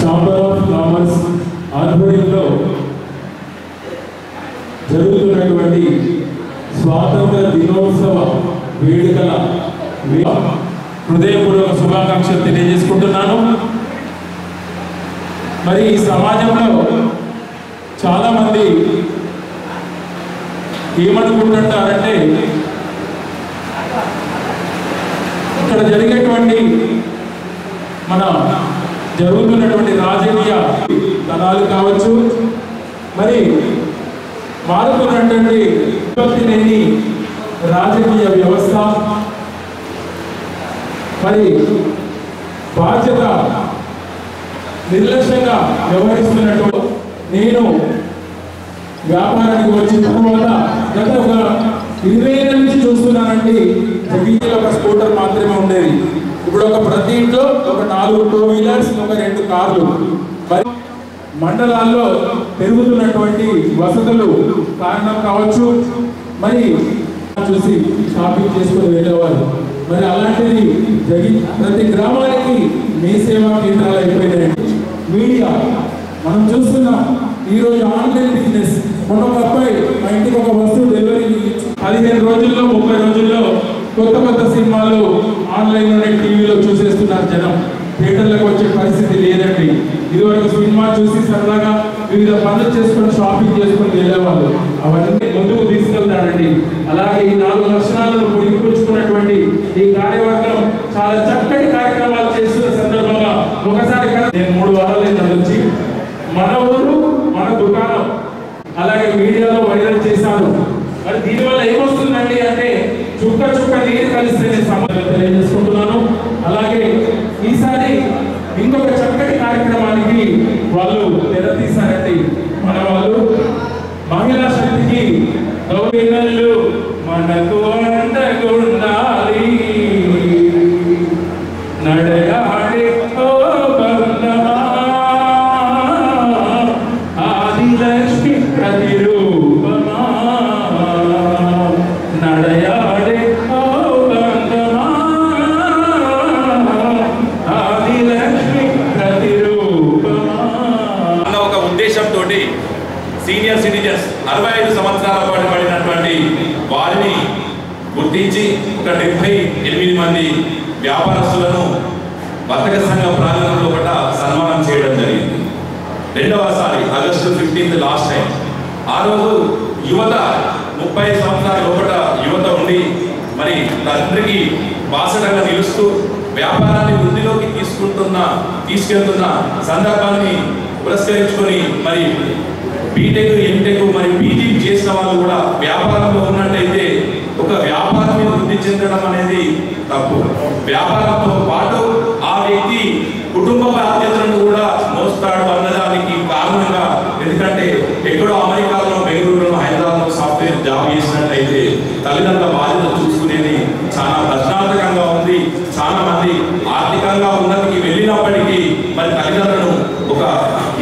Chamber of commerce ఆధ్వర్యంలో జరుగుతున్నటువంటి స్వాతంత్ర దినోత్సవ వేడుకల హృదయపూర్వక శుభాకాంక్షలు తెలియజేసుకుంటున్నాను. మరి ఈ సమాజంలో చాలామంది ఏమనుకుంటుంటారంటే ఇక్కడ జరిగేటువంటి మన జరుగుతున్నటువంటి రాజకీయ తలాలు కావచ్చు, మరి మారుతున్నటువంటి విభక్తి లేని రాజకీయ వ్యవస్థ, మరి బాధ్యత నిర్లక్ష్యంగా వ్యవహరిస్తున్నట్టు నేను వ్యాపారానికి వచ్చిన తర్వాత గత ఒక 20 ఏళ్ళ నుంచి చూస్తున్నానండి. జగిత్యాల ఒక స్కూటర్ మాత్రమే ఉండేది. ఇప్పుడు ప్రతి ఇంట్లో ఒక 4 2 వీలర్స్, ఒక 2 కార్లు. మరి మండలాల్లో పెరుగుతున్నటువంటి వసతులు కారణం కావచ్చు, మరి చూసి షాపింగ్ చేసుకుని వెళ్ళేవారు. మరి అలాంటిది ప్రతి గ్రామానికి మీ సేవా కేంద్రాలు అయిపోయినాయండి. మీడియా మనం చూస్తున్నాం. ఈరోజు ఆన్లైన్ బిజినెస్. మొన్న ఒక అబ్బాయి మా ఇంటికి ఒక వస్తువు డెలివరీ 15 రోజుల్లో 30 రోజుల్లో కొత్త సినిమాలు ఆన్లైన్లోనే టీవీలో చూసేస్తున్నారు జనం. థియేటర్లకు వచ్చే పరిస్థితి లేదండి. ఇదివరకు సినిమా చూసి సరదాగా వివిధ పనులు చేసుకొని షాపింగ్ చేసుకొని వెళ్ళేవాళ్ళు. అవన్నీ ముందుకు తీసుకెళ్తారండి. అలాగే ఈ 4 లక్షణాలను పొడిగించుకున్నటువంటి ఈ కార్యవర్గం చాలా చక్కటి కార్యక్రమాలు చేస్తున్న సందర్భంగా ఒకసారి నేను 3 వారాలు నుంచి మన ఊరు మన దుకాణం అలాగే మీడియాలో వైరల్ చేశాను. మరి దీనివల్ల ఏమొస్తుందండి అంటే చుక్క నీరు కలిస్తే సమాధానం తెలియజేసుకుంటున్నాను. అలాగే ఈసారి ఇంకొక చక్కటి కార్యక్రమానికి వాళ్ళు తెరతీశారండి. మన వాళ్ళు మహిళా శక్తికి గౌరవ మనకు అండగుండ ఒక 78 మంది వ్యాపారస్తులను వర్తక సంఘం ప్రాంగణంలో కూడా సన్మానం చేయడం జరిగింది. రెండవసారి ఆగస్టు 15 లాస్ట్ టైం. ఆ రోజు యువత 30 సంవత్సరాల లోపల యువత ఉండి మరి తండ్రికి బాసటగా నిలుస్తూ వ్యాపారాన్ని వృద్ధిలోకి తీసుకెళ్తున్న సందర్భాన్ని పురస్కరించుకొని మరి బీటెక్, ఎంటెక్, మరి పీజీ చేసిన వాళ్ళు కూడా వ్యాపారంలో ఉన్నట్టయితే ఒక వ్యాపారం మీద వృద్ధి చెందడం అనేది తప్పు. వ్యాపారంతో పాటు ఆ వ్యక్తి కుటుంబ బాధ్యతలను కూడా మోస్తాడు అన్నదానికి కారణంగా, ఎందుకంటే ఎక్కడో అమెరికాలో, బెంగళూరులో, హైదరాబాద్లో సాఫ్ట్వేర్ జాబ్ చేసినట్టయితే తల్లిదండ్రుల బాధ్యత చూసుకునేది చాలా ప్రశ్నార్థకంగా ఉంది. చాలా మంది ఆర్థికంగా ఉన్నతికి వెళ్ళినప్పటికీ మరి తల్లిదండ్రులను ఒక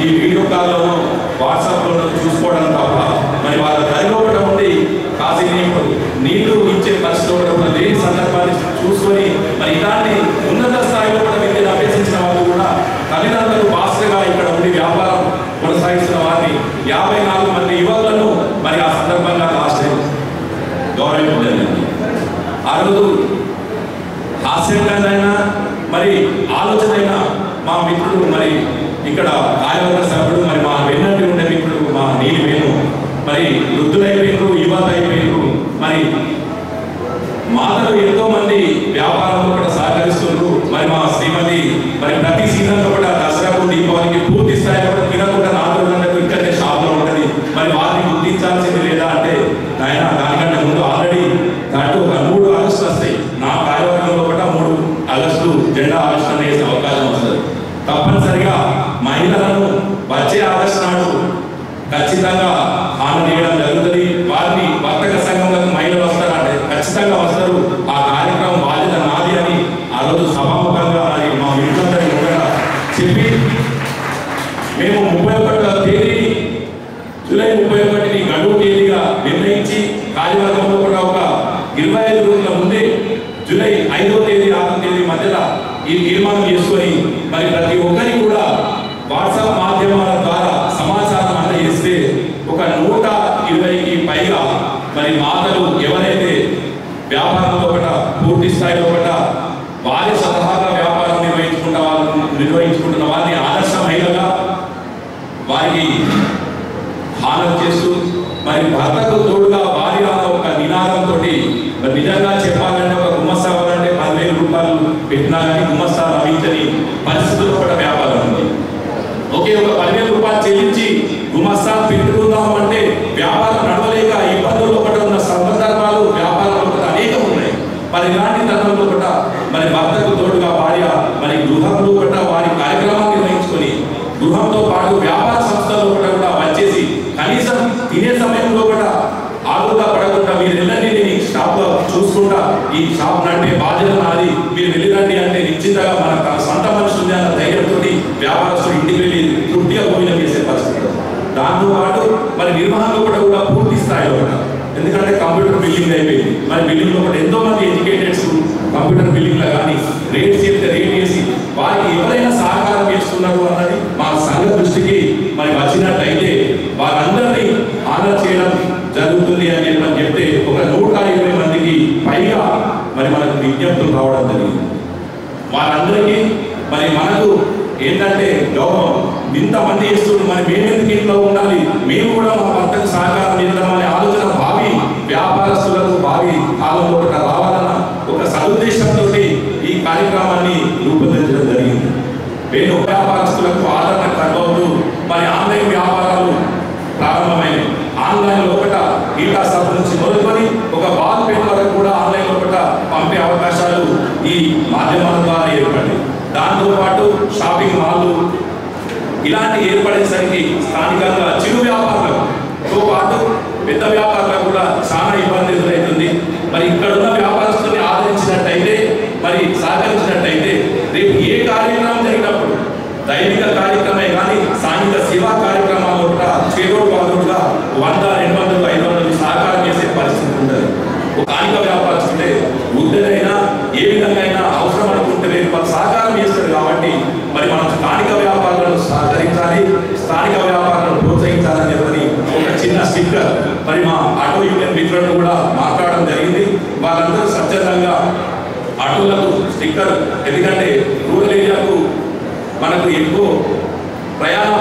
ఈ వీడియో కాల్లోనూ వాట్సాప్లోనూ చూసుకోవడం తప్ప మరి వాళ్ళ గదిలోపట ఉండి కాసి నీళ్లు ఇచ్చే పరిస్థితుల్లో లేని సందర్భాన్ని చూసుకొని మరి ఇలాంటి ఉన్నత స్థాయిలో కూడా విద్యను అభ్యసించిన వాళ్ళు కూడా తల్లిదండ్రులకు బాస్గా ఇక్కడ ఉండి వ్యాపారం కొనసాగిస్తున్న వారిని 54 మంది యువకులను మరి ఆ సందర్భంగా లాస్ట్ టైం గౌరవించలేదు. ఆ రోజు హాస్యంగానైనా మరి ఆలోచన అయినా మా మిత్రుడు మరి ఇక్కడ కార్యవర్గ సభ్యుడు మరి మా వెన్నట్టు ఉండే మిత్రుడు మా నీలి వేణు మరి వృద్ధులైపోయినారు, యువత అయిపోయినారు. మరి మాతలు ఎంతో మంది వ్యాపారంలో కూడా సహకరిస్తున్నారు. మరి మా శ్రీమతి మరి ప్రతి సీజన్లో కూడా దసరాకు, దీపావళికి పూర్తి స్థాయిలో కూడా తినకుండా 4 రోజులకు ఇక్కడనే షాప్లో ఉంటుంది. మరి వారిని గుర్తించాల్సింది లేదా అంటే ఆయన దానికంటే ముందు ఆల్రెడీ దాంట్లో ఒక 3 ఆగస్టులు వస్తాయి. నా కార్యవర్గంలో కూడా 3 ఆగస్టు జెండా ఆవిష్కరణ చేసే అవకాశం వస్తుంది. తప్పనిసరిగా మహిళలను వచ్చే ఆగస్టు నాడు ఖచ్చితంగా హామీ చేయడం జరుగుతుంది. వారిని వర్తక సంఘంలోకి మహిళలు వస్తారంటే ఖచ్చితంగా వస్తారు. ఆ కార్యక్రమం బాధ్యత నాది అని ఆ రోజు సభాముఖంగా మరి మా మిత్రులందరికీ కూడా చెప్పి మేము 31వ తేదీని జూలై 31ని గడువు తేదీగా నిర్ణయించి కార్యవర్గంలో కూడా ఒక 25 రోజుల ముందే జూలై 5వ తేదీ 6వ తేదీ మధ్యలో ఈ తీర్మానం చేసుకొని మరి ప్రతి ఒక్కరికి కూడా వాట్సాప్ మాధ్యమాల ద్వారా సమాచారం అందజేస్తే ఒక 120కి పైగా మరి మాతలు ఎవరైతే వ్యాపారంలో కూడా పూర్తి స్థాయిలో కూడా వారి సలహాగా వ్యాపారం నిర్వహించుకుంటున్న వారిని ఆదర్శ మహిళగా వారికి హానం చేస్తూ మరి భర్తకు తోడుగా వారి ఒక నినాదంతో మరి నిజంగా చెప్పాలంటే ఒక గుమస్తా అవ్వాలంటే 10,000 రూపాయలు పెట్టినా కానీ గుమస్తా లభించని పరిస్థితుల్లో కూడా వ్యాపారం ఉంది. ఒకే ఒక 10,000 రూపాయలు చెల్లించి గుమస్తా పెట్టుకుందాము అంటే వ్యాపారం నడవలేక ఇబ్బందుల్లో కూడా ఉన్న సందర్భాలు వ్యాపారంలో కూడా అనేకం ఉన్నాయి. మరి ఇలాంటి తరుణంలో కూడా మరి భర్తకు తోడుగా భార్య మరి గృహంలో కూడా వారి కార్యక్రమాలు నిర్వహించుకొని గృహంతో పాటు వ్యాపార సంస్థల్లో కూడా వచ్చేసి కనీసం తినే సమయంలో కూడా ఆగుగా పడకుండా మీరు వెళ్ళండి, నేను ఈ షాప్లో చూసుకుంటా, ఈ షాప్ నడిపే బాధ్యత నాది, మీరు వెళ్ళిరండి అంటే నిశ్చితంగా మన సొంత మనిషి ఉంది అన్న ధైర్యంతో వ్యాపారస్తులు ఇంటికి వెళ్ళి తృప్తిగా భోజనం చేసే పరిస్థితి. దాంతో పాటు మరి నిర్వహణలో కూడా పూర్తి స్థాయిలో ఉంటారు. ఎందుకంటే కంప్యూటర్ బిల్లింగ్ అయిపోయింది. మరి బిల్లింగ్లో కూడా ఎంతో మంది ఎడ్యుకేటెడ్స్ కంప్యూటర్ బిల్లింగ్లో కానీ రేట్ చేస్తే రేట్ చేసి వారికి ఎవరైనా సహకారం చేస్తున్నారు అన్నది మా సంఘ దృష్టికి మరి వచ్చినట్టయితే వారందరినీ ఆనర్ చేయడం జరుగుతుంది అని చెప్తే ఒక 120 మందికి పైగా మరి మనకు విజ్ఞప్తులు రావడం జరిగింది. వారందరికీ మరి మనకు ఏంటంటే గౌరవం ఇంతమంది చేస్తున్నారు, మరి మేమెందుకు ఇంట్లో ఉండాలి, మేము కూడా మా భర్తకు సహకారం చేద్దాం అనే ఆలోచన భావి వ్యాపారస్తులకు భావి కాలంలో రావాలన్న ఒక సదుద్దేశంతో ఈ కార్యక్రమాన్ని రూపొందించడం జరిగింది. వేణు వ్యాపారస్తులకు ఆదరణ కలవద్దు. మరి ఆన్లైన్ వ్యాపారాలు ప్రారంభమైనవి. ఆన్లైన్ లోపల ఈటా సభ నుంచి మొదలుకొని ఒక బాల్ పెన్ వరకు కూడా ఆన్లైన్ లోపల పంపే అవకాశాలు ఈ మాధ్యమాల ద్వారా ఏర్పడ్డాయి. దాంతోపాటు షాపింగ్ మాల్లు ఇలాంటి ఏర్పడేసరికి స్థానికంగా చిరు వ్యాపారులతో పాటు పెద్ద వ్యాపారులకు కూడా చాలా ఇబ్బంది ఎదురవుతుంది. మరి ఇక్కడ ఉన్న వ్యాపారస్తుల్ని ఆదరించినట్టయితే మరి సహకరించినట్టయితే రేపు ఏ కార్యక్రమం జరిగినప్పుడు దైనిక కార్యక్రమే కానీ సాంఘిక సేవా కార్యక్రమాల్లో కూడా చేదోడు వాదోడుగా 100, 200, 500 సహకారం చేసే పరిస్థితి ఉంటుంది. స్థానిక వ్యాపారస్తుంటే ఉద్దరైనా ఏ విధంగా అయినా అవసరం అనుకుంటే వాళ్ళు సహకారం చేస్తారు. కాబట్టి మరి మనం స్థానిక వ్యాపారాలను సహకరించాలి, స్థానిక వ్యాపారాలను ప్రోత్సహించాలని చెప్పని ఒక చిన్న స్టిక్కర్ మరి మా ఆటో యూనియన్ మిత్రులను కూడా మాట్లాడడం జరిగింది. వాళ్ళందరూ స్వచ్ఛంద ఆటోలకు స్టిక్కర్, ఎందుకంటే రూరల్ ఏరియాకు మనకు ఎక్కువ ప్రయాణ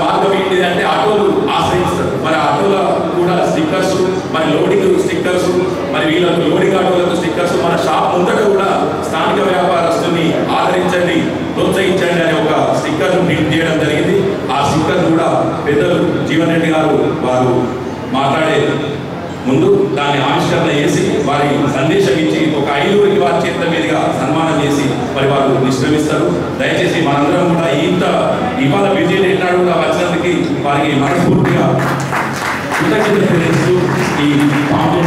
మార్గం ఏంటిది అంటే ఆటోలు ఆశ్రయిస్తారు. మరి ఆటోల కూడా స్టిక్కర్స్, మరి లోడింగ్ స్టిక్కర్స్, మరి వీళ్ళకు లోడింగ్ ఆటోలకు స్టిక్కర్స్, మన షాప్ ముందట కూడా స్థానిక వ్యాపారస్తుని ఆదరించండి, ప్రోత్సహించండి అనే ఒక స్టిక్కర్ను ప్రింట్ చేయడం జరిగింది. ఆ స్టిక్కర్ కూడా పెద్దలు జీవన్ రెడ్డి గారు వారు మాట్లాడే ముందు దాన్ని ఆవిష్కరణ చేసి వారి సందేశం ఇచ్చి ఒక 5 వారి చేతుల మీదుగా సన్మానం చేసి మరి వారు నిష్క్రమిస్తారు. దయచేసి మనందరం కూడా ఇంత ఇవాళ విజయ్ రెడ్డి కూడా వచ్చినందుకు వారికి మనస్ఫూర్తిగా కృతజ్ఞతలు తెలుస్తూ ఈ పాంపు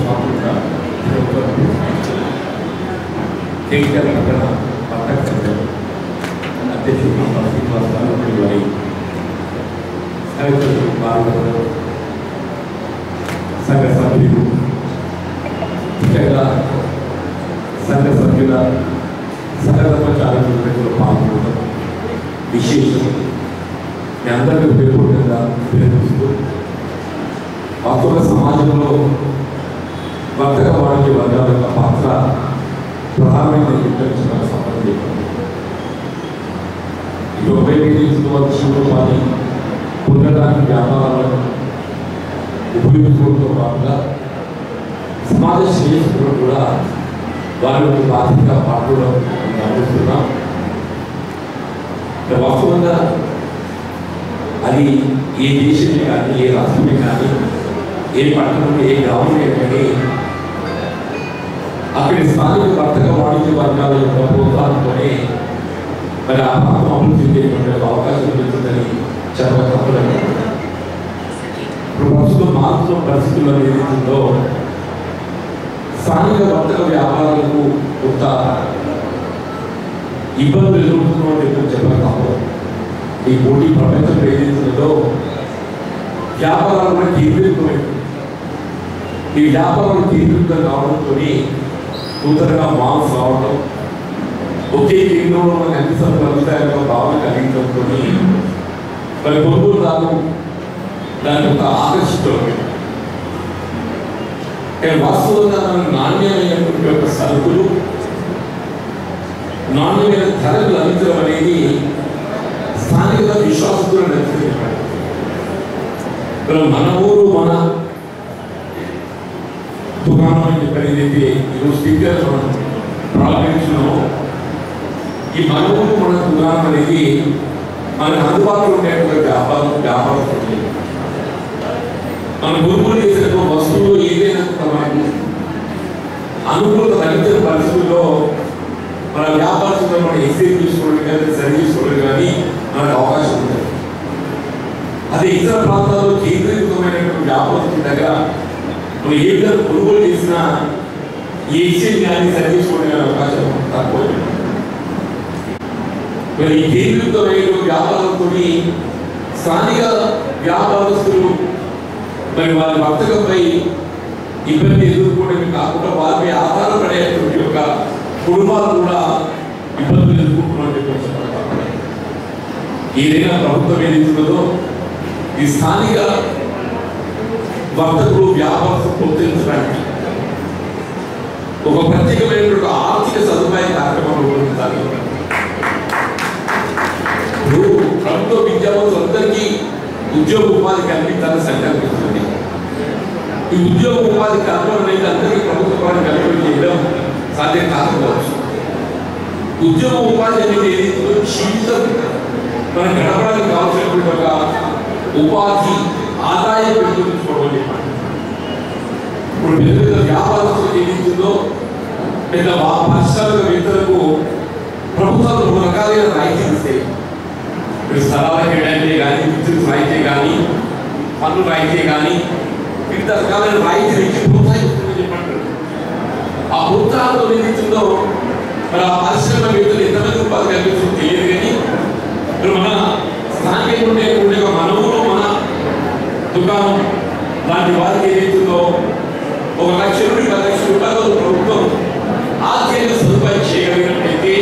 స్వాతంత్ర అధ్యక్షుడు శ్రీనివాస వారి సంఘ సభ్యులు, ముఖ్యంగా సంఘ సభ్యుల సహధర్మచారులు పాల్గొనడం విశేషం. మీ అందరికీ ఉపయోగపడుతుందా ఉపయోగిస్తూ వాస్తవ సమాజంలో వర్తక వాణిజ్య వర్గాల యొక్క పాత్ర ప్రధానమైన నిర్వహించిన సంబంధం ఉపయోగించుకోవాల్సిన పొందడానికి వ్యాపారాలను ఉపయోగించుకోవడంతో పాటుగా సమాజ శ్రేయస్సులో కూడా వారి బాధ్యతగా పాల్గొనడం గమనిస్తున్నాం. వాస్తవంగా అది ఏ దేశమే కానీ, ఏ రాష్ట్రమే కానీ, ఏ పట్టణంలో, ఏ గ్రామంలో కానీ అక్కడి స్థానిక వర్తక వాణిజ్య వర్గాల యొక్క ప్రోత్సాహంతోనే మరి ఆ ప్రాంతం అభివృద్ధి చేయడానికి అవకాశం ఉంటుందని చెప్పగలను. ఇప్పుడు ప్రస్తుతం మారుతున్న పరిస్థితుల్లో ఏదైతుందో స్థానిక వర్తక వ్యాపారాలకు కొంత ఇబ్బందులు ఎదుర్కొంటున్నామని చెప్పగలను. ఈ పోటీ ప్రపంచంలో ఏదైతుందో వ్యాపారాలు కూడా కేంద్రీకృతమైంది. ఈ వ్యాపారాలు కేంద్రీకృతం కావడంతో నూతనంగా మాల్స్ రావడం, ఒకే కేంద్రంలో మనకు అన్ని సరుకులు అందుతాయన్న భావన కలిగించడంతో మరి కొనుగోలుదారు దాని యొక్క ఆకర్షితులమైంది. కానీ వాస్తవంగా మనం నాణ్యమైనటువంటి యొక్క సరుకులు, నాణ్యమైన ధరలు లభించడం అనేది స్థానిక విశ్వాసంతో నచ్చింది. మన ఊరు మన దుకాణం అని చెప్పి ఏదైతే ఈరోజు స్పీకర్ మనం ప్రారంభించినామో, ఈ మన ఊరు మన దుకాణం అనేది మనకు అందుబాటులో ఉండేటువంటి వ్యాపారం మనం కొనుగోలు చేసిన వస్తువులు ఏదైనా మనకు అనుకూలత తగ్గించిన పరిస్థితుల్లో మన వ్యాపారస్తులు మనం ఎక్స్చేంజ్ చేసుకోవడం కానీ, సర్వీస్ చేసుకోవడం కానీ మనకు అవకాశం ఉంటుంది. అదే ఇతర ప్రాంతాల్లో కేంద్రీకృతమైనటువంటి వ్యాపారం దగ్గర మనం ఏ విధంగా కొనుగోలు చేసినా ఈ ఎక్స్చేంజ్ కానీ సర్వీస్ కానీ అవకాశం తక్కువ. మరి ఈ కేంద్రీకృతమైనటువంటి వ్యాపారంతో స్థానిక వ్యాపారస్తులు మరి వారి వర్తకంపై ఇబ్బంది ఎదుర్కోవడమే కాకుండా వారిపై ఆధారపడేటువంటి యొక్క కుటుంబాలు కూడా ఇబ్బందులు ఎదుర్కొంటున్నారని చెప్పి ఏదైనా ప్రభుత్వం ఏదైతుందో ఈ స్థానిక వర్తకులు వ్యాపారం ప్రోత్సహించడానికి ఒక ప్రత్యేకమైనటువంటి ఆర్థిక సదుపాయ కార్యక్రమం రూపొందించాలి. ప్రభుత్వ విద్యావంతులందరికీ ఉద్యోగ ఉపాధి కల్పించాలని సంకల్పిస్తుంది. ఈ ఉద్యోగ ఉపాధి కల్పన అనేది అందరికీ ప్రభుత్వ పని కల్పన చేయడం సాధ్యం కాకపోవచ్చు. ఉద్యోగ ఉపాధి అనేది జీవితం మన గడపడానికి కావాల్సినటువంటి ఒక ఉపాధి ఆదాయం పెంపొందించుకోవడం చెప్పండి. ఇప్పుడు పెద్ద పెద్ద వ్యాపారస్తులు ఏదైతుందో పెద్ద పారిశ్రామికవేత్తలకు ప్రభుత్వ స్థలాలకు వేయడానికే కానీ, విద్యుత్ రాయితీ కానీ, పన్ను రాయితీ కానీ, వివిధ రకాలైన రాయితీ ఇచ్చి ప్రోత్సహిస్తుందని చెప్పంటారు. ఆ ప్రోత్సాహంలో ఏదైతుందో మరి ఆ పరిశ్రమ వ్యక్తులు ఎంతమంది ఉపాధి కల్పిస్తుందో తెలియదు. కానీ ఇప్పుడు మన స్థానికంగా ఉండే మన ఊరు, మన దుకాణం లాంటి వారికి ఏదైతుందో 1 లక్ష నుండి 10 లక్షల రూపాయలు ప్రభుత్వం ఆర్థిక సదుపాయం చేయగలిగినట్లయితే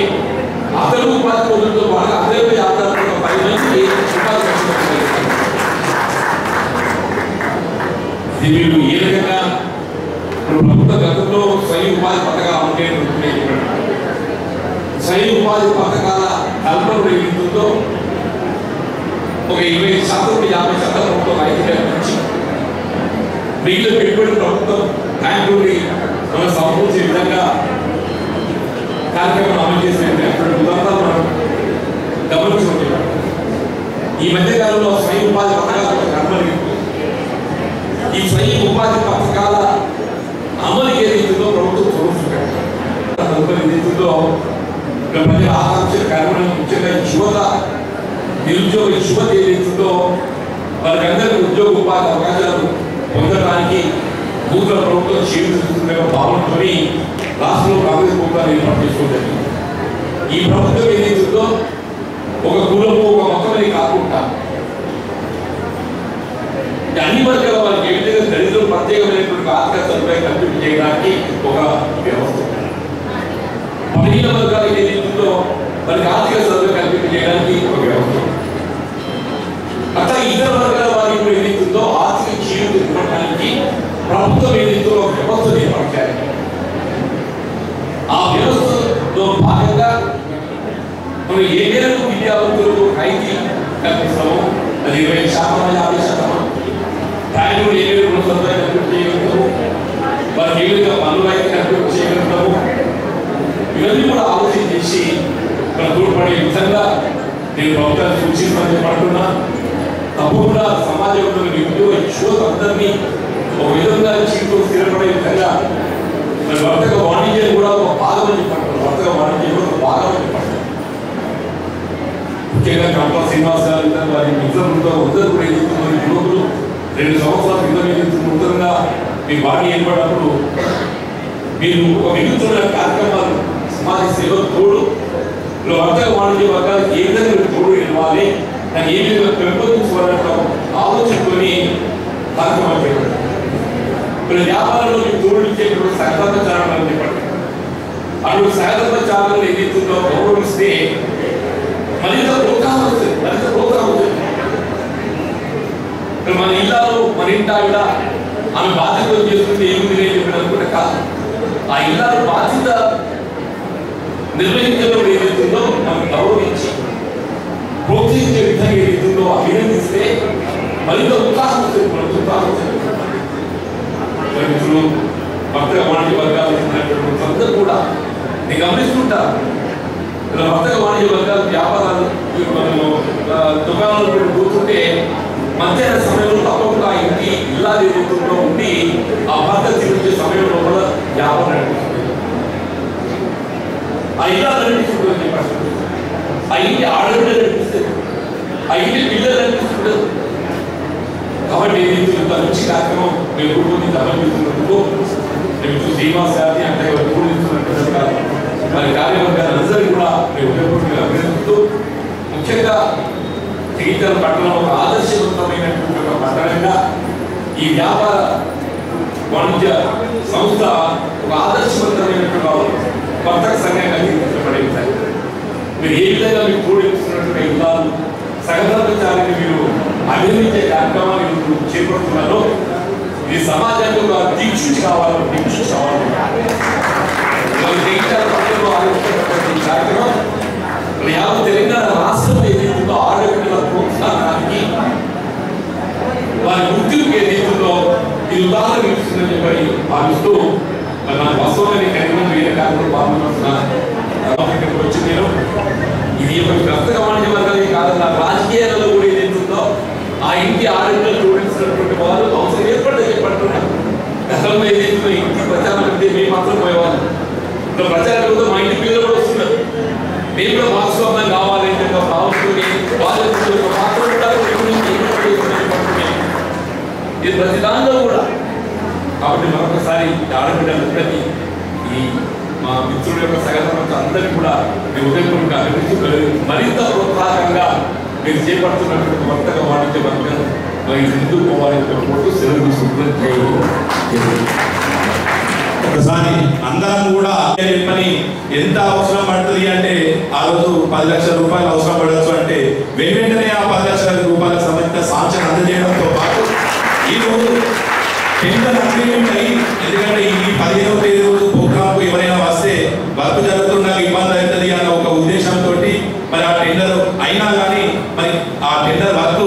అతను ఉపాధి పొందడంతో పాటు అతనిపై ఆధారపడిన 10 మందికి ఉపాధి కల్పించగలుగుతారు. వీళ్ళు ఏ విధంగా ప్రభుత్వ గతంలో స్వయం ఉపాధి పథకాలు అమలు ఉంటున్నాయి. స్వయం ఉపాధి పథకాల కల్పన ఏదైతుందో ఒక 25% నుండి 50% ప్రభుత్వం రాయితీ కల్పించి మిగిలిన పెట్టుబడి ప్రభుత్వం బ్యాంక్ నుండి మనం సమకూర్చే విధంగా కార్యక్రమం అమలు చేసినటువంటి ఉదాహరణ మనం గమనించుకుంటున్నాం. ఈ మధ్యకాలంలో స్వయం ఉపాధి పథకాల కల్పన, ఈ స్వయం ఉపాధి పథకాల అమలు ఏదైతుందో ప్రభుత్వం చూస్తుందో ఏదైతుందో ప్రజల ఆకాంక్షలు కారణం ముఖ్యంగా యువత, నిరుద్యోగ యువత ఏదైతుందో వారికి అందరికీ ఉద్యోగ ఉపాధి అవకాశాలు పొందడానికి నూతన ప్రభుత్వం చేస్తున్న భావనతో రాష్ట్రంలో కాంగ్రెస్ ప్రభుత్వాన్ని ఏర్పాటు చేసుకోలేదు. ఈ ప్రభుత్వం ఏదైతుందో ఒక కులము, ఒక మతమని కాకుండా అన్ని వర్గాల వారికి ఏ విధంగా దళితులు ప్రత్యేకమైనటువంటి ఆర్థిక సదుపాయం కల్పింపు చేయడానికి ఒక వ్యవస్థ, బలహీన వర్గాలకు ఏదైతుందో వారికి ఆర్థిక సదుపాయం కల్పింపు చేయడానికి ఒక వ్యవస్థ, అట్లా ఇతర వర్గాల వారికి కూడా ఏదైతుందో ఆర్థిక జీవితం ఇవ్వడానికి ప్రభుత్వం ఏదైతే ఒక వ్యవస్థను ఏర్పాటు చేయాలి. ఆ వ్యవస్థలో భాగంగా మనం ఏ మేరకు విద్యావంతులకు రాయితీ కల్పిస్తామో అది 20% 50%, బ్యాంకులు ఏ మేరకు రుణ సదుపాయం కల్పింపు చేయగలుగుతాము, వారికి ఏ విధంగా పన్ను రాయితీ కల్పింపు చేయగలుగుతాము, ఇవన్నీ కూడా ఆలోచన చేసి మన తోడ్పడే విధంగా నేను ప్రభుత్వాన్ని సూచిస్తానని చెప్పంటున్నా. తప్పకుండా సమాజంలో నిరుద్యోగ యువత అందరినీ ఒక విధంగా జీవితం స్థిరపడే విధంగా మరి వర్తక వాణిజ్యం కూడా ఒక భాగం అని చెప్పంటారు. వర్తక వాణిజ్యం కూడా ఒక భాగం అని చెప్పంటారు. ముఖ్యంగా కంపా శ్రీనివాస్ గారు వారి మిత్రులతో అందరూ కూడా ఎదుగుతున్న యువకులు 2 సంవత్సరాల క్రితం ఎదుగుతున్న నూతనంగా మీ బాడీ ఏర్పడినప్పుడు మీరు ఒక మిగుతున్న కార్యక్రమాలు సమాజ సేవ తోడు వర్తక వాణిజ్య వర్గాలకు ఏ విధంగా తోడు ఇవ్వాలి, దాన్ని ఏ విధంగా పెంపొందించుకోవాలంటే ఆలోచించుకొని కార్యక్రమాలు చేపట్టారు. ఇప్పుడు వ్యాపారంలో మీకు తోడు ఇచ్చేటువంటి సహకార చారణాలు చెప్పండి. అటువంటి సహకార చారణలు ఏదైతుందో గౌరవిస్తే మరింత ప్రోత్సాహం వస్తుంది, మరింత ప్రోత్సాహం వస్తుంది. ఇప్పుడు మన ఇళ్ళలో మన ఇంటి ఆవిడ ఆమె బాధ్యతలు చేస్తుంటే ఏమి చెప్పిన అనుకుంటే కాదు. ఆ ఇళ్ళలో బాధ్యత నిర్వహించడం ఏదైతుందో మనం గౌరవించి ప్రోత్సహించే విధంగా ఏదైతుందో అభినందిస్తే మరింత ఉత్సాహం వస్తుంది, మనకు ఉత్సాహం వస్తుంది. ఇప్పుడు వర్తక వాణిజ్య వర్గాలు అందరూ కూడా నేను గమనిస్తుంటా. ఇలా వర్తక వాణిజ్య వర్గాలు వ్యాపారాలు దుకాణాలు పెట్టి కూర్చుంటే మధ్యాహ్న సమయంలో తప్పకుండా ఇంటి ఇల్లా ఏదైతుందో ఉండి ఆ భర్త తిరిగే సమయంలో కూడా వ్యాపారం నడిపిస్తుంది. ఆ ఇల్లా నడిపిస్తుందని చెప్పారు, ఆ ఇంటి ఆడబిడ్డ నడిపిస్తుంది, ఆ ఇంటి పిల్లలు నడిపిస్తుంది. కాబట్టి ఇంత మంచి కార్యక్రమం మేము రూపొందించి అమలుతున్నందుకు మేము శ్రీనివాస్ గారిని అంటే రూపొందిస్తున్నట్టు కాదు మరి కార్యవర్గాన్ని అందరికీ కూడా మేము ఉపయోగపూర్తిగా అభినందిస్తూ, ముఖ్యంగా జగిత్యాల పట్టణం ఒక ఆదర్శవంతమైనటువంటి ఒక పట్టణంగా ఈ వ్యాపార వాణిజ్య సంస్థ ఒక ఆదర్శవంతమైనటువంటి వర్తక సంఘంగా తీర్చిదిద్దబడే విధంగా మీరు ఏ విధంగా మీకు తోడిస్తున్నటువంటి యుద్ధాలు సగర్భచారాన్ని మీరు అభినందించే కార్యక్రమాలు చేపడుతున్నారో ఇది సమాజానికి ఒక దిక్సూచి కావాలి, దిక్సూచి కావాలి. కార్యక్రమం తెలంగాణ రాష్ట్రంలో ఏదైతుందో ఆడపిల్లల ప్రోత్సాహానికి వారి గుర్తింపు ఏదైతుందో ఇది ఉదాహరణ ఇస్తుందని చెప్పి భావిస్తూ మరి నాకు వాస్తవంగా కార్యక్రమం వేరే కార్యక్రమం పాల్గొంటున్నాను వచ్చి నేను ఇది ఒక వర్తక వాణిజ్య వర్గాలే కాదన్న రాజకీయాలలో కూడా ఏదైతుందో ఆ ఇంటి ఆరోగ్యాలు చూపించినటువంటి వారు అవసరం ఏర్పడదని చెప్పంటున్నారు. గతంలో ఏదైతుందో ఇంటి ప్రచారం అంటే మేము మాత్రం పోయేవాళ్ళు, ఇప్పుడు ప్రచారం మా ఇంటి పిల్లలు కూడా వస్తున్నారు. మేము కూడా భాగస్వామ్యం కావాలి అంటే భావిస్తూ బాధ్యతలు మాత్రం ఇది ప్రతి దానిలో కూడా. కాబట్టి మరొకసారి ఆడబిడ్డలందరికీ ఈ మా మిత్రుల యొక్క సహకారంతో అందరికీ కూడా మీ ఉదయపూర్వక అభివృద్ధి మరింత ప్రోత్సాహకంగా మీరు చేపడుతున్నటువంటి వర్తక వాణిజ్య వర్గం మరి ముందుకు పోవాలని కోరుకుంటూ సెలవు తీసుకుంటున్నాను. ఒకసారి అందరం కూడా పని ఎంత అవసరం పడుతుంది అంటే ఆ రోజు 10 లక్షల రూపాయలు అవసరం పడవచ్చు అంటే వెంటనే ఆ 10 లక్షల రూపాయలకు సంబంధించిన సాంక్షన్ అందజేయడంతో పాటు ఈ రోజు టెండర్ అగ్రిమెంట్ అయ్యి, ఎందుకంటే ఈ 15వ తేదీ రోజు ప్రోగ్రామ్ కు ఎవరైనా వస్తే వర్క్ జరుగుతున్నా ఇబ్బంది అవుతుంది అన్న ఒక ఉద్దేశంతో మరి ఆ టెండర్ అయినా కానీ మరి ఆ టెండర్ వర్క్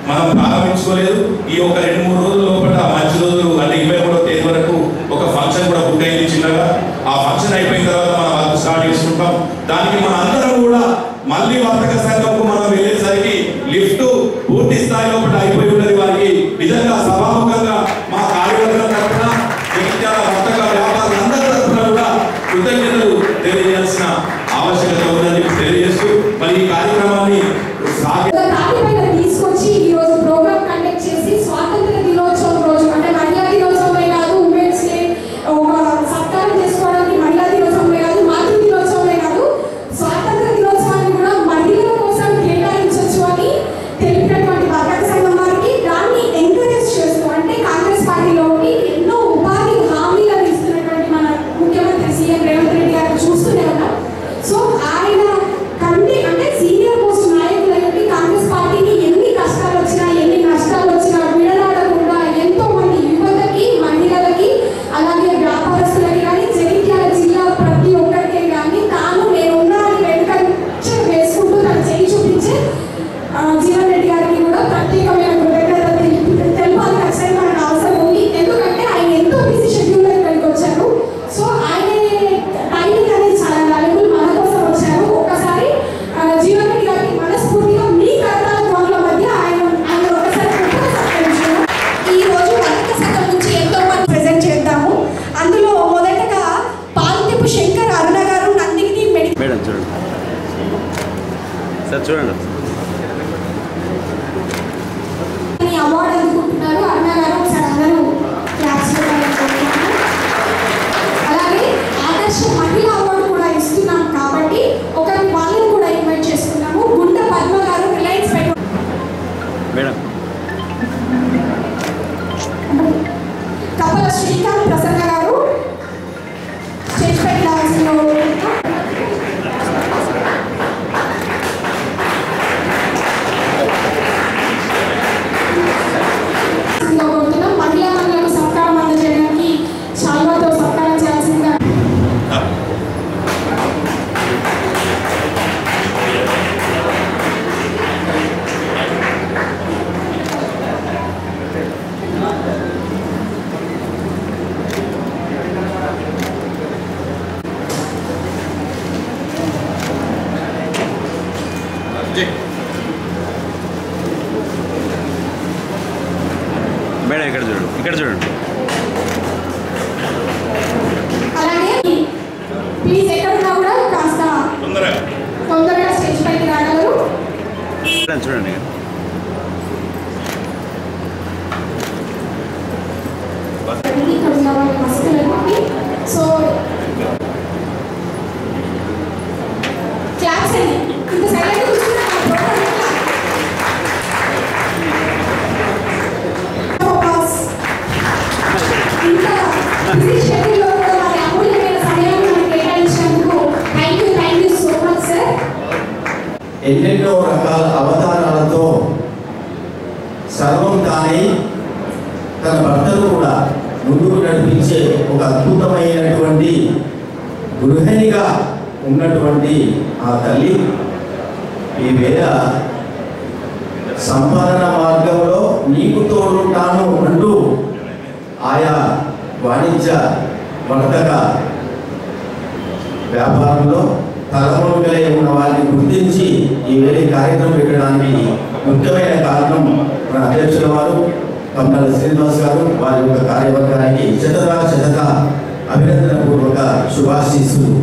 మనం ప్రారంభించుకోలేదు. ఈ ఒక 2-3 రోజుల లోపల మంచి రోజులు అంటే 23వ తేదీ వరకు ఒక ఫంక్షన్ కూడా బుక్ అయింది చిన్నగా. ఆ ఫంక్షన్ అయిపోయిన తర్వాత మనం వర్క్ స్టార్ట్ చేసుకుంటాం. దానికి మన అందరం కూడా మళ్ళీ వర్తక సంఘంకు మనం వెళ్ళేసరికి లిఫ్ట్ పూర్తి స్థాయి లోపల అయిపోయి ఉన్నది. వారికి నిజంగా సభాముఖంగా మా కార్యవర్గం తరఫున జగిత్యాల వర్తక వ్యాపారులందరి తరఫున కూడా కృతజ్ఞతలు తెలియజేయాల్సిన ఆవశ్యకత ఉందని తెలియజేస్తూ మరి ఈ కార్యక్రమాన్ని తీసుకొచ్చి ఈ రోజు ప్రోగ్రామ్ కండక్ట్ చేసి స్వాతంత్ర దినోత్సవం రోజు అంటే మహిళా దినోత్సవమే కాదు, ఉమెన్స్ డే ఒక సత్కారం చేసుకోవడానికి మహిళా దినోత్సవమే కాదు, మాతృ దినోత్సవమే కాదు, స్వాతంత్ర దినోత్సవాన్ని కూడా మహిళల కోసం కేటాయించవచ్చు అని తెలిపినటువంటి వర్తక సంఘం వారికి దాన్ని ఎంకరేజ్ చేస్తూ అంటే కాంగ్రెస్ పార్టీలోని ఎన్నో ఉపాధి హామీలను ఇస్తున్నటువంటి మన ముఖ్యమంత్రి సీఎం రేవంత్ రెడ్డి గారు చూస్తూనే ఉన్నాం. సో ఆయన అంటే సీనియర్ పోస్ట్ నాయకులైనటువంటి కాంగ్రెస్ పార్టీని ఎన్ని కష్టాలు వచ్చినా ఎన్ని నష్టాలు వచ్చినా విడనాడకుండా ఎంతో మంది యువతకి, మహిళలకి, అలాగే వ్యాపారస్తులకి కానీ జగిత్యాల జిల్లా ప్రతి ఒక్కరికి కానీ తాను నేనున్నాను వెనుక వేసుకుంటూ తను చేయి చూపించే జీవన్ రెడ్డి గారికి కూడా ప్రత్యేకమైన కృతజ్ఞతలు తెలపాలి ఖచ్చితంగా మనకు అవసరం ఉంది. ఎందుకంటే ఆయన ఎంతో బిజీ షెడ్యూల్లో ఇక్కడికి వచ్చారు. సో ఆయన టైమింగ్ అనేది చాలా వాల్యుబుల్, మన కోసం వచ్చారు. ఒక్కసారి జీవన్ రెడ్డి గారికి మనస్ఫూర్తిగా మీ కర్తాల గౌరవ మధ్య ఆయన ఒకసారి సత్కరించారు. ఈ రోజు వర్తక సంఘం నుంచి ఎంతో మంది ప్రెజెంట్ చేద్దాము. అందులో మొదటగా పాల్తిపు శంకర్ అరుణ గారు నందిని మేడం చూడండి సార్, చూడండి అవార్డు అందుకుంటున్నారు. అరుణ గారు ఒకసారి అందరూ క్లాస్. అలాగే ఆదర్శ మహిళా అవార్డు కూడా ఇస్తున్నాం కాబట్టి ఒకరి వాళ్ళని కూడా ఇన్వైట్ చేస్తున్నాము. గుండె పద్మ గారు రిలయన్స్ మేడం, కపల శ్రీకాంత్ ప్రసన్న గారు స్టేజ్ పై రావాల్సిన మహిళా మండలకు సత్కారం అందజేయడానికి శాల్వాతో సత్కారం చేయాల్సిందిగా. మేడం ఇక్కడ చూడండి, ఇక్కడ చూడండి. అలాగే ప్లీజ్ ఎక్కడున్నా కూడా కాస్త తొందరగా స్టేజ్ పైకి రాగలరు. మేడం చూడండి. ఇక్కడ ఉన్న వాళ్ళ మస్తులకి సో క్లాప్స్ అండి. ఇంత సైలెంట్ కూర్చున్నా ఇంత బిజీ షెడ్యూల్లో కూడా వారి అమూల్యమైన సమయాన్ని మనకు కేటాయించినందుకు thank you so much sir. ఎన్నెన్నో రకాల అవతారాలతో సర్వం తానే తన భర్తను కూడా ముందుకు నడిపించే ఒక అద్భుతమైనటువంటి గృహిణిగా ఉన్నటువంటి ఆ తల్లి ఈవేళ సంపాదన మార్గంలో నీకు తోడుంటాను అంటూ ఆయా వాణిజ్య వర్తక వ్యాపారంలో తలములుగా ఉన్న వారిని గుర్తించి ఈవేళ కార్యక్రమం పెట్టడానికి ముఖ్యమైన కారణం మన అధ్యక్షుల వారు కమ్మల శ్రీనివాస్ గారు, వారి యొక్క కార్యవర్గానికి శత అభినందన పూర్వక శుభాశీస్సులు.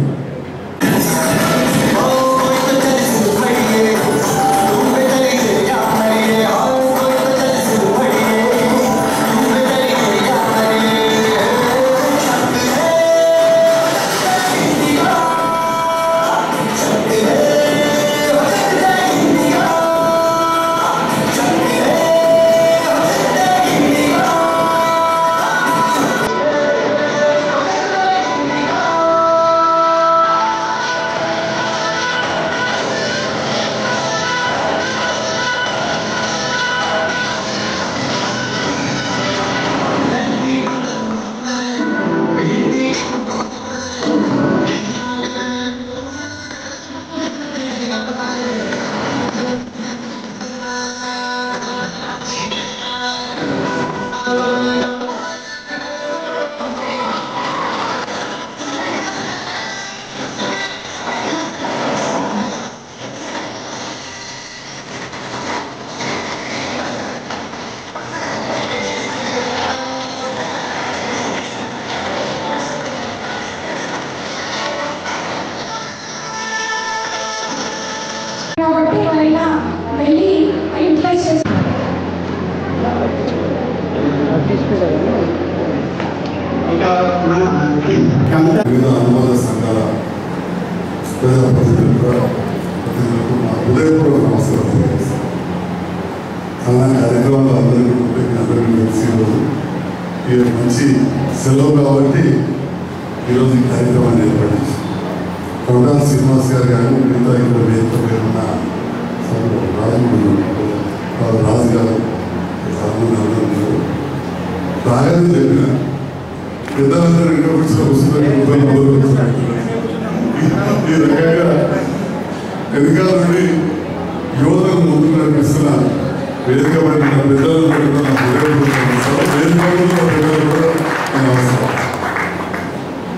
కాబట్టి ఎవరైనా వెళ్ళి యూటిలైజ్ చేసి వివిధ అనుబంధ సంఘాల ప్రజాప్రతినిధులకు నా హృదయపూర్వక నమస్కారం తెలియజేస్తాను. అలాంటి కార్యక్రమాలు అందరికీ తెలిసి ఈరోజు మంచి సెలవు కాబట్టి ఈరోజు ఈ కార్యక్రమాన్ని ఏర్పాటు చేశాం. కొండాల శ్రీనివాస్ గారు కానీ మిగతా ఇక్కడ వేదిక మీద ఉన్న రాజు గారు చాలామంది అందరూ రాగానే చెప్పిన పెద్దలందరూ ఇంకా కూర్చొని ఈ రకంగా వెనకాల నుండి యువతను ముందుకు నడిపిస్తున్న వేదిక పైన పెద్దలు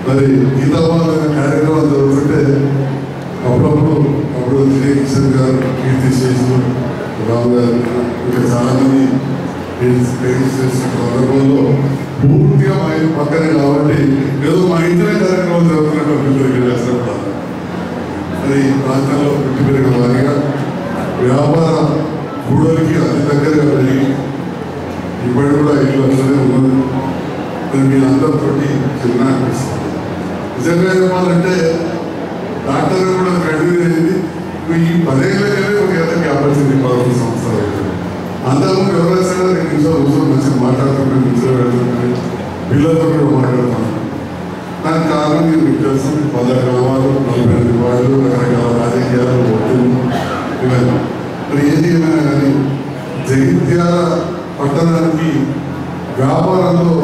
మరి గీతాబాల కార్యక్రమాలు జరుగుతుంటే అప్పుడు కిషన్ గారు కీర్తి శేషు రావు గారు ఇంకా చాలామంది సందర్భంలో పూర్తిగా మా ఇంటి పక్కనే కాబట్టి ఏదో మా ఇంటినే కార్యక్రమం జరుగుతున్నట్టు అది ప్రాంతంలో పుట్టి పెరిగిన వారిగా వ్యాపార కూడలికి అతి దగ్గరగా పెరిగి ఇప్పటి కూడా ఇల్లు అట్లనే ఉన్నది. మీ అందరితో చిన్న అనిపిస్తుంది. నిజంగా చెప్పాలంటే డాక్టర్ కూడా కంటిన్యూ అయింది. ఈ 10 ఏళ్ళకనే ఒక ఏళ్ళకి ఆపర్చునిటీ 11 సంవత్సరాలు అవుతుంది. అంతకుముందు ఎవరైనా సరే 2 నిమిషాలు కూర్చొని మంచిగా మాట్లాడుతుంటే నిద్ర పెడుతుంటే పిల్లలతో కూడా మాట్లాడుతున్నాను. దానికి కారణం మీకు తెలుసు 10 గ్రామాలు 42 వార్డులు రకరకాల రాజకీయాలు ఒత్తిడి ఇవన్నీ. మరి ఏది ఏమైనా కానీ జగిత్యాల పట్టణానికి వ్యాపారంలో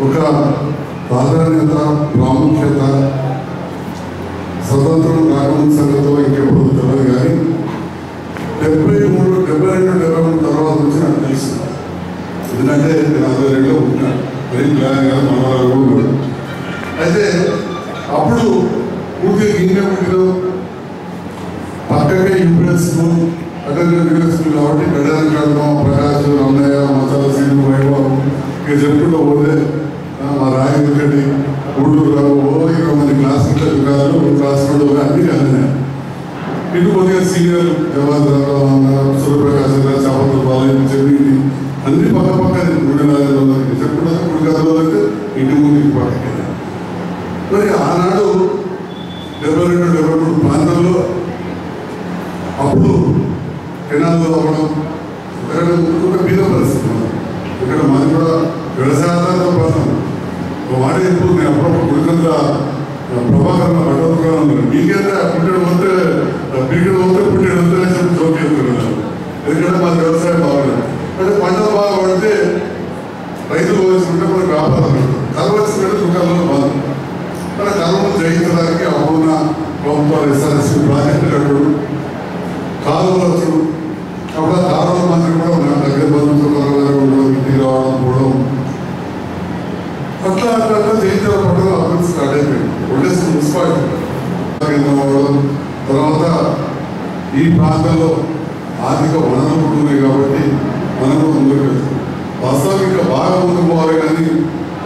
ఒక ప్రాధాన్యత ప్రాముఖ్యత స్వతంత్రం రాకముందు సంగతిలో ఇంకెప్పుడు తెలియదు. కానీ 73, 72, 73 తర్వాత నుంచి నాకు తెలుసు. ఎందుకంటే నేను 62లో ఉంటాను. వెరీ ప్లాన్ కాదు మనవాళ్ళు ఉన్నాడు. అయితే అప్పుడు పూర్తిగా ఇండియా పుట్టిన పక్కకే యూపీఎస్ స్కూల్ యూపీఎస్ స్కూల్ కాబట్టి గడారి కడతాం ప్రకాశ్ రమణయ్య మసాల సీను వైభవం ఇక చెప్పుకుంటూ పోతే మా రాయగడ్డి ఊళ్ళూరు రావు 20 మంది క్లాసులు క్లాస్ అన్ని కానీ ఇటు కొద్దిగా సీనియర్ జవహర్లాల్ సూర్యప్రకాశ్ చాపత్ర బాలయ్య చెప్పి అన్ని పక్క పక్కనే గుడికి చెప్పుకుంటే గుడి కథలోకి ఇంటి ముందుకి పక్కకి. మరి ఆనాడు 72, 73 ప్రాంతంలో అప్పుడు కెనాల్లో అవ్వడం ఇక్కడ బీద పరిస్థితి. ఇక్కడ మాది కూడా వ్యవసాయాలతో ప్రాంతం మాట ఎప్పుడు నేను అప్పుడప్పుడు గుడికంత ప్రభాకరణ పట్టణం మీకేంటే పుట్టడం వస్తే పీకడం వస్తే పుట్టడం వస్తే చెప్పి జోకేస్తున్నాను. ఎందుకంటే మాది వ్యవసాయం బాగుండదు. అంటే పంటలు బాగా పడితే రైతులు వేసుకుంటే మనకు వ్యాపారం కరువు వచ్చినట్టు దుకాణంలో బాధ. మన కరువును జయించడానికి అప్పుడున్న ప్రభుత్వాలు ఎస్ఆర్ఎస్పీ ప్రాజెక్టు కట్టడు కాలువలు వచ్చడు. అప్పుడు ఆ కాలువల మంత్రి కూడా మన దగ్గర బంధువులు ఇంటికి రావడం పోవడం అట్లా జయించాల పట్టణం అభివృద్ధి స్టార్ట్ అయిపోయింది. ఒళ్ళేసి మున్సిపాలిటీ అవ్వడం తర్వాత ఈ ప్రాంతంలో ఆర్థిక వనరులు కూడా ఉన్నాయి కాబట్టి మనం కూడా ముందుకు వెళ్తాం. వాస్తవం ఇంకా బాగా ముందుకు పోవాలి కానీ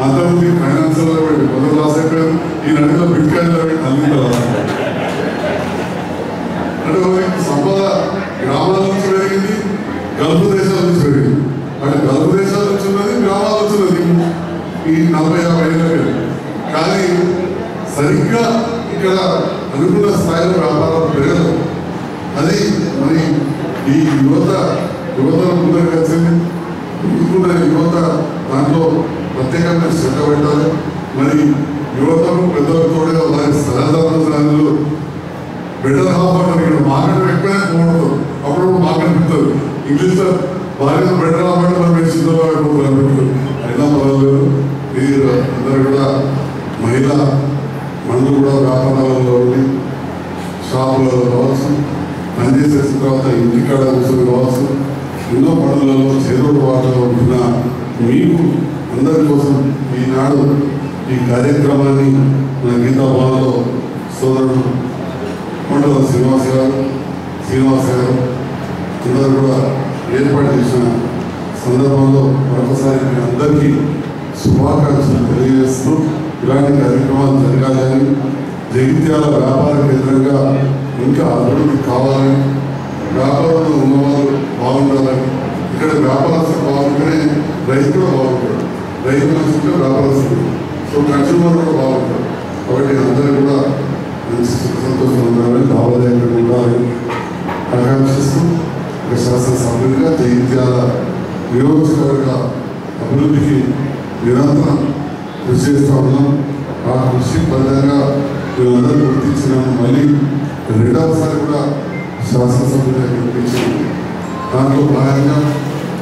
అంతకుముందు ఫైనాన్షియల్ పెట్టి మొదలు లాస్ అయిపోయారు. ఈ నడిలో బిట్కాయిన్లో పెట్టి అందించాలి. అంటే సంపద గ్రామాల నుంచి పెరిగింది, గల్ఫ్ దేశాల నుంచి పెరిగింది. అంటే గల్ఫ్ దేశాల నుంచి ఉన్నది, గ్రామాల నుంచి ఉన్నది ఈ 40-50 ఏళ్ళకి. కానీ సరిగ్గా ఇక్కడ అనుకున్న స్థాయిలో వ్యాపారాలు పెరగదు. అది మరి ఈ యువతను ముందుకు వచ్చింది. ముందుకున్న యువత దాంట్లో ప్రత్యేకంగా శ్రద్ధ పెట్టాలి. మరి యువతను పెద్దలకు తోడుగా వారి సలహాదారులు బెటర్ హాఫ్ అంటారు. ఇక్కడ మార్కెట్ ఎక్కువనే పోవడదు. అప్పుడప్పుడు మార్కెట్ పెడతారు. ఇంగ్లీష్లో భార్య బెటర్ హాఫ్ అంటే మనం సిద్ధంగా అయిపోతారు. అయినా పర్వాలేదు. మీరు అందరూ కూడా మహిళా మనలు కూడా వ్యాపారాలలో ఉండి షాపులలో కావచ్చు, పనిచేసేసిన తర్వాత ఇంటికాడ కూర్చొని కావచ్చు, ఎన్నో పనులలో చేదోడు వాటిలో ఉంటున్న మీకు అందరి కోసం ఈనాడు ఈ కార్యక్రమాన్ని మన గీతాభవన్లో సోదరుడు కొండల శ్రీనివాస్ గారు అందరూ కూడా ఏర్పాటు చేసిన సందర్భంలో మరొకసారి మీ అందరికీ శుభాకాంక్షలు తెలియజేస్తూ ఇలాంటి కార్యక్రమాలు జరగాలని జగిత్యాల వ్యాపార కేంద్రంగా ఇంకా అభివృద్ధి కావాలని, వ్యాపారంలో ఉన్నవారు బాగుండాలని, ఇక్కడ వ్యాపారస్తులు బాగుంటేనే రైతు కూడా బాగుంటాడు, రైతు మంచిగా వ్యాపారస్తులు, సో కన్స్యూమర్ కూడా బాగుంటాడు. కాబట్టి అందరూ కూడా మంచి సంతోషం ఉండాలని, లాభదాయకంగా ఉండాలని ఆకాంక్షిస్తూ ఒక శాసనసభ్యుడిగా జగిత్యాల నియోజకవర్గ అభివృద్ధికి నిరంతరం కృషి చేస్తూ ఉన్నాం. ఆ కృషి ఫలితంగా వీళ్ళందరూ గుర్తించినాము. మళ్ళీ రెండవసారి కూడా శాసనసభ్యుడిగా గుర్తించింది. దాంట్లో భాగంగా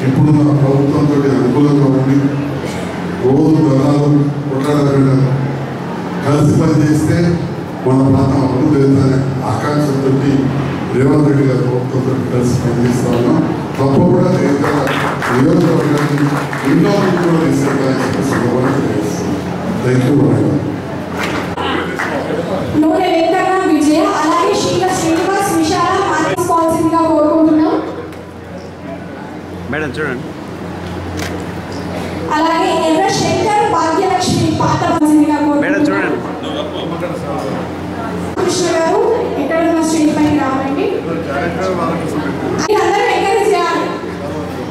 ఇప్పుడున్న ప్రభుత్వంతో అనుకూలంగా ఉండి రోజు ధనాలు కొట్లాడకుండా కలిసి పనిచేస్తే మన ప్రాంతం అభివృద్ధి అవుతుందనే ఆకాంక్షతో రేవంత్ రెడ్డి గారి ప్రభుత్వంతో కలిసి పనిచేస్తా ఉన్నాం. తప్పకుండా నియోజకవర్గాన్ని ఎన్నో కూడా తీసుకెళ్ళాలని తెలియజేస్తున్నాం. Thank you. నూనె వెంకన్న విజయ అలాగే శ్రీనివాస్ విశాల మార్చుకోవాల్సిందిగా కోరుకుంటున్నాం. మేడం చూడండి. అలాగే ఎర్ర శంకర్ భాగ్యలక్ష్మి పాత్రవలసిందిగా మేడం కోరుకుంటున్నాం. చూడండి. కృష్ణ గారు ఎక్కడ ఉన్న స్టేజ్ పైకి రావాలండి. అందరూ ఎంకరేజ్ చేయాలి.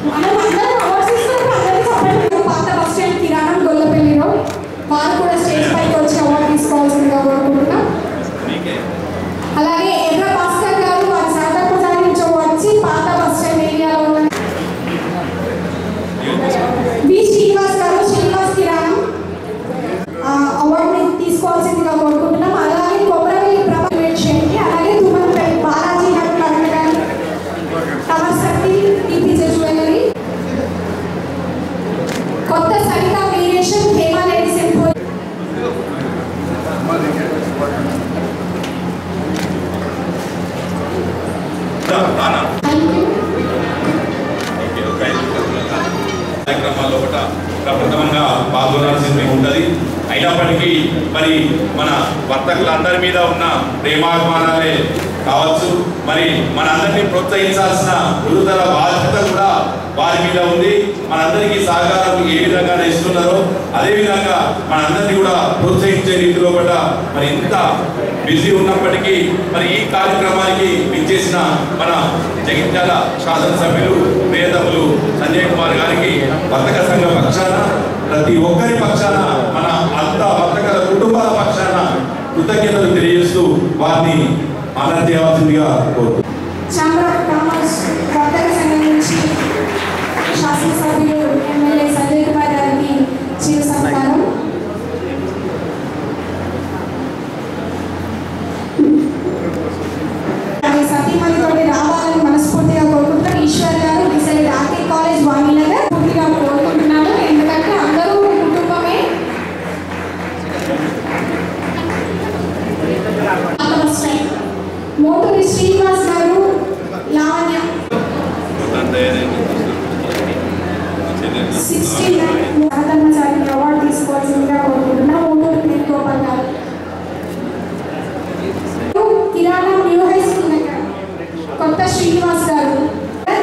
మనం అందరం అవార్డ్స్ ఇస్తున్నప్పుడు అందరికీ సపరేట్ పాత బస్ స్టాండ్ కిరాణం గొల్లపల్లిలో వారు కూడా స్టేజ్ పైకి వచ్చి అవార్డు తీసుకోవాల్సిందిగా కోరుకుంటున్నాం. అలాగే ఎర్ర భాస్కర్ గారు వారి సహకారం నుంచి వచ్చి పాత బస్ స్టాండ్ ఏరియాలో ఉన్న వి శ్రీనివాస్ గారు శ్రీనివాస్ కిరాణం అవార్డుని తీసుకోవాల్సిందిగా కోరుకుంటున్నాం. అలాగే కొమరవెల్లి ప్రభావిత చేయండి. అలాగే తుమ్మలపల్లి బాలాజీ గారు కర్ణగారి టవర్ శక్తి టీపీజే జ్యువెలరీ కొత్త సరిత వీరేశం హేమారెడ్డి సెంపో కార్యక్రమాల్లో కూడా ప్రప్రథమంగా పాల్గొనాల్సింది ఉంటుంది. అయినప్పటికీ మరి మన వర్తకులందరి మీద ఉన్న ప్రేమాభిమానాలే కావచ్చు, మరి మనందరినీ ప్రోత్సహించాల్సిన గురుతర బాధ్యత కూడా వారి మీద ఉంది. మనందరికీ సహకారం ఏ విధంగా ఇస్తున్నారో అదేవిధంగా మనందరినీ కూడా ప్రోత్సహించే రీతిలో కూడా మరి ఇంత బిజీ ఉన్నప్పటికీ మరి ఈ కార్యక్రమానికి విచ్చేసిన మన జగిత్యాల శాసనసభ్యులు మేధావులు సంజయ్ కుమార్ గారికి వర్తక సంఘ పక్షాన ప్రతి ఒక్కరి పక్షాన మన అంత వర్తకల కుటుంబాల పక్షాన కృతజ్ఞతలు తెలియజేస్తూ వారిని ఆనంద చేయవలసిందిగా కోరుతున్నాను. వర్తక సంఘం నుంచి శాసనసభ్యులు ఎమ్మెల్యే సంజయ్ కుమార్ గారికి చిరు సత్కారం. సతీమణితో రావాలని మనస్ఫూర్తిగా కోరుకుంటున్నాం. ఈశ్వర్ గారు డిసైడ్ ఆర్కే కాలేజ్ వాణినగర్ పూర్తిగా కోరుకుంటున్నాను. ఎందుకంటే అందరూ కుటుంబమే. మోటూరి శ్రీనివాస్ గారు లావణ్య 69 సహధర్మచారి అవార్డు తీసుకోవాల్సిందిగా కోరుకుంటున్నాం. మోటూరి వేణుగోపాల్ గారు కిరాణం న్యూ హై స్కూల్ దగ్గర కొత్త శ్రీనివాస్ గారు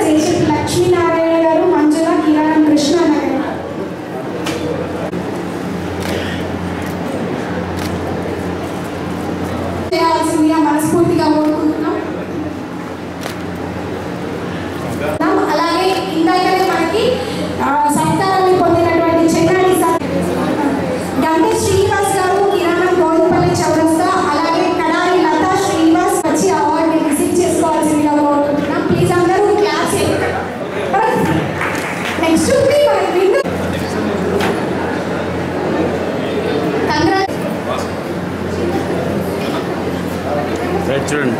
జయశక్తి లక్ష్మీనారాయణ గారు మంజుల కిరాణం కృష్ణానగర్ చేయాల్సిందిగా మనస్ఫూర్తిగా కోరుకుంటున్నాం. అలాగే ఇందాకనే మనకి సత్కారాన్ని పొందినటువంటి చెన్నాడి గంటే శ్రీనివాస్ గారు కిరాణం గోవిందపల్లి చౌరస్తా అలాగే కడారి లతా శ్రీనివాస్ వచ్చి అవార్డుని రిసీవ్ చేసుకోవాల్సిందిగా కోరుకుంటున్నాం. ప్లీజ్ అందరూ క్లాస్ నెక్స్ట్ చూడండి.